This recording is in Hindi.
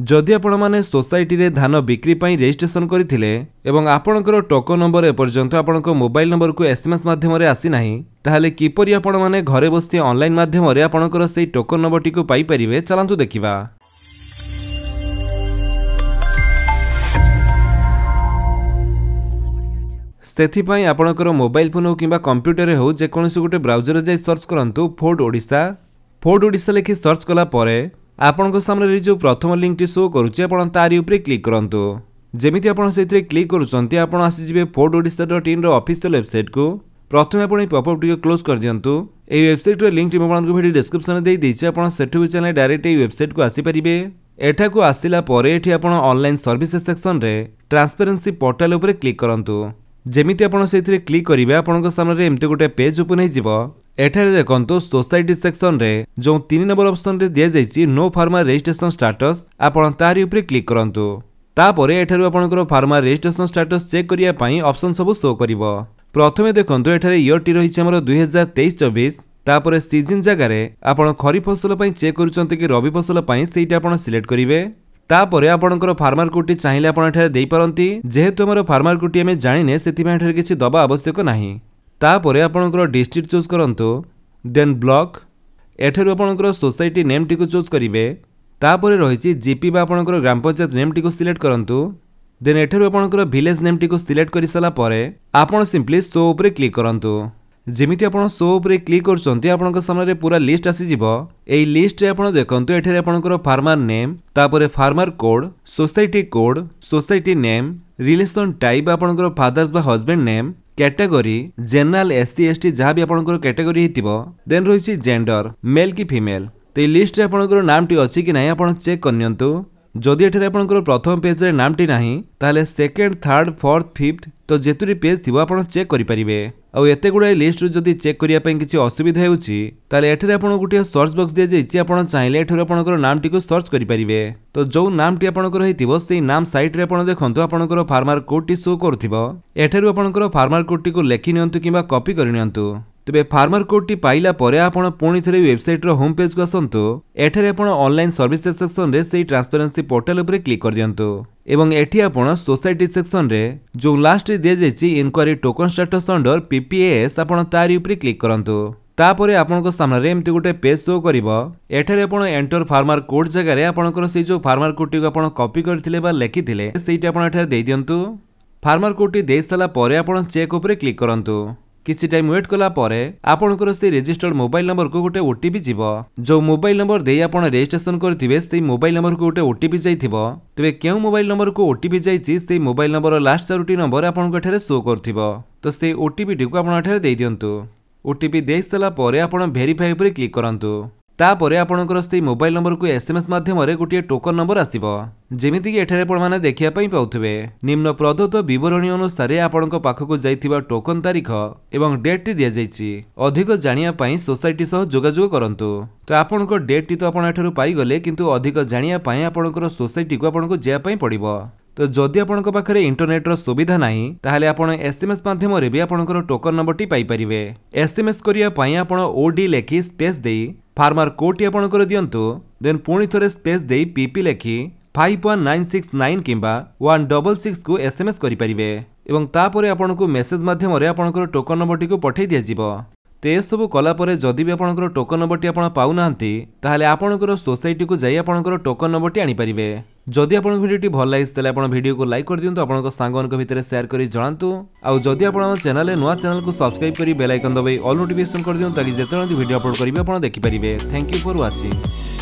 जदि आपण माने सोसाइटी रे धान बिक्री पई रजिस्ट्रेशन करथिले एवं आपणकर टोकन नंबर एपर्यंत आपणक मोबाइल नंबर को एसएमएस माध्यम रे आसी नाही ताहाले किपरि आपण माने घरे बसी ऑनलाइन माध्यम रे आपणकर सेही टोकन नंबर टी को पाई परिबे चलंतु देखिबा। सेथिपाई आपणकर मोबाइल फोन हो किंबा कंप्यूटर रे हो जे कोनोसी गोटे ब्राउजर रे जाई सर्च करंतु फोर्ड ओडिशा लिखि सर्च कला परे आपन को सामने जो प्रथम लिंक टी शो करूचे आपण तारी ऊपर क्लिक करंतु। जेमिति आपण सेथिरे क्लिक करूचंती आपण आसी जिवे fordodisha.in रो ऑफिशियल वेबसाइट को प्रथमे आपण पॉपअप टी क्लोज कर दियंतु। एई वेबसाइट रो लिंक टी आपण को वीडियो डिस्क्रिप्शन रे देई दिछि आपण सेठु भी चैनल डायरेक्ट एई वेबसाइट को आसी परिबे। एठा को आसिला परे एठी आपण ऑनलाइन सर्विसेज सेक्शन रे ट्रांसपेरेंसी पोर्टल ऊपर क्लिक करंतु। जेमिति आपण सेथिरे क्लिक करिवे आपण को सामने एमते गोटे पेज ओपन हे जिवो। एठारे देखंतु सोसाइटी सेक्शन रे जो 3 नंबर ऑप्शन रे दिया जाइछि नो फार्मर रजिस्ट्रेशन स्टेटस आपण तारी ऊपर क्लिक करंतु। तापरे एठारु आपणकर फार्मर रजिस्ट्रेशन स्टेटस चेक करिया पई ऑप्शन सब शो करिवो। प्रथमे देखंतु एठारे ईयर टी रहिछि हमर 2023-24 तापरे सीजन जगह रे आपण खरीफ फसल पई चेक करूचंती कि रबी फसल पई सेटा आपण सिलेक्ट करिवे। तापरे आपणकर फार्मर कोटी चाहिले आपण एठारे देई परंती जेहेतु हमर फार्मर कोटी हमें जानिने सेति पई एठारे किछि दबा आवश्यक नाही। तापरे आपणकर डिस्ट्रिक्ट चूज करंतु देन ब्लॉक एठारु आपणकर सोसाइटी नेम टी को चूज करिवे। तापरे रहिछि जीपी बा आपणकर ग्राम पंचायत नेम टी को सिलेक्ट करंतु देन एठारु आपणकर विलेज नेम टी को सिलेक्ट करि सला परे आपण सिंपली शो ऊपर क्लिक करंतु। जेमिति आपण शो ऊपर क्लिक करछंती आपणक सामने पूरा लिस्ट आसी जिवो। एई लिस्ट रे आपण देखंतु एठारे आपणकर फार्मर नेम तापरे farmer code society name relation type आपणकर फादर्स बा husband name category general SC ST जहाँ भी आपणकर कैटेगरी हितिबो देन रहिछि जेंडर मेल की फीमेल। तो लिस्ट रे आपणकर नाम टी अछि कि नाही आपण चेक करनियंतु। जदि एठारे आपणकर प्रथम पेज रे नाम टी नाही ताले सेकंड थर्ड फोर्थ फिफ्थ तो जेतुरी पेज थिबो आपण चेक करि परिबे। आ एते गुडा लिस्ट रो जदि चेक करिया पई किछि असुविधा हेउछि ताले एठारे आपण गुटिया सर्च बॉक्स दिया जाइछि आपण चाहिले एठारे आपणकर नाम टी को सर्च करि परिबे। तो जो नाम टी आपणकर हेतिबो सेही नाम साइट रे आपण देखंतु आपणकर फार्मर कोड टी शो करथिबो। एठारे आपणकर फार्मर कोड टी को लेखि नियंतु किबा कॉपी करि नियंतु। तबे फार्मर कोड टी पाइला परे आपण पुणी थरे वेबसाइट रो होम पेज को आसंतु। एठारे आपण ऑनलाइन सर्विसेज सेक्शन रे सेही ट्रांसपेरेंसी पोर्टल ऊपर क्लिक कर दियंतु एवं एठी आपण सोसाइटी सेक्शन रे जो लास्ट रे दिया जाइछि inquiry token status under PPS आपण तारी ऊपर क्लिक करंतु। तापरे आपण को सामने रे एमती गोटे पेज शो करिवो। एठारे आपण एंटर फार्मर कोड जगह रे आपणकर से जो फार्मर कोड टी को आपण कॉपी करथिले बा लेखिथिले सेही आपण एठारे देई दियंतु। फार्मर कोड टी देई सला परे आपण चेक ऊपर क्लिक करंतु। किसी टाइम वेट कला परे आपणकर से रजिस्टर्ड मोबाइल नंबर को गोटे ओटीपी जीवो। जो मोबाइल नंबर देई आपण रजिस्ट्रेशन करथिबे सेही मोबाइल नंबर को गोटे ओटीपी जाइथिबो। तबे केउ मोबाइल नंबर को ओटीपी जाइछि सेही mobile number last Charoti number आपण को एठारे शो करथिबो। तो सेही ओटीपी टी को आपण एठारे देई दियंतु। ओटीपी देई सला परे आपण वेरीफाई ऊपर क्लिक करंतु। तापरे आपणकर सेही मोबाइल नंबर को एसएमएस माध्यम रे गोटे टोकन नंबर आसीबो। जेमिति कि एठारे आपण माने देखिया पई पाउथबे निम्न प्रदत्त विवरणी अनुसार आपणक पाखकु जाइथिबा टोकन तारीख एवं डेट टी दिया जाइछि। अधिक जानिया पई सोसाइटी सह जोगाजोग करंतु। तो आपणक डेट टी तो आपण एठारु पाई गले किंतु अधिक जानिया पई आपणकर सोसाइटी को आपणको जिया पई पड़िबो। तो जदि आपणक पाखरे इंटरनेट रो सुविधा नाही ताहाले आपण एसएमएस माध्यम रे भी आपणकर टोकन नंबर टी पाई परिबे। एसएमएस करिया पई आपण ओडी लेखि स्पेस देई फार्मर कोड टी आपणकर दियंतु देन पुणी थरे स्पेस देई पीपी लेखि 51969 किंबा 166 को एसएमएस करि परिबे एवं तापरे आपणको मेसेज माध्यम रे आपणकर टोकन नंबर टी को पठै दिया जिवो। ते सब कला परे जदि भी आपणकर टोकन नंबर टी आपण पाउ नाहंती ताहाले आपणकर सोसाइटी को जाई आपणकर टोकन नंबर टी आनी परिबे। जदि आपण वीडियो टी भल लागिस तले आपण वीडियो को लाइक कर दियंतु आपणक सांगन को भितरे शेयर करी जणांतु। आ जदि आपण हम चैनल नुवा चैनल को सब्सक्राइब करी बेल आइकन दबाई ऑल नोटिफिकेशन कर दियंतु ताकि जेतने वीडियो अपलोड करिवे आपण देखि परिबे। Thank you for watching.